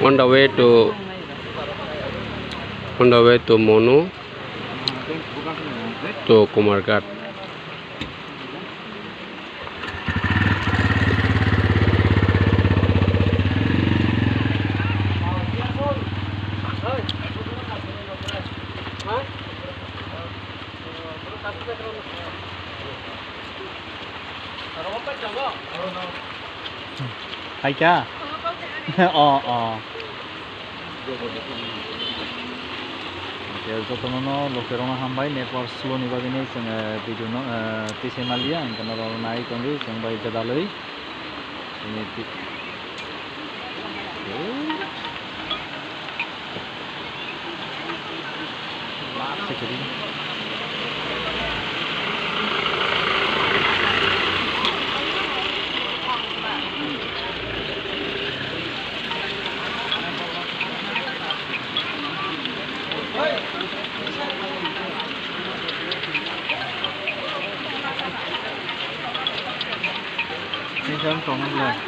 On the way to Monu to Kumarghat. Hay cha. Jotono lokerona hambai network slow ni bagini sing video no tise malia kana ro nai kondi sing bai jadaloi ini sekali ini jam 2 lah.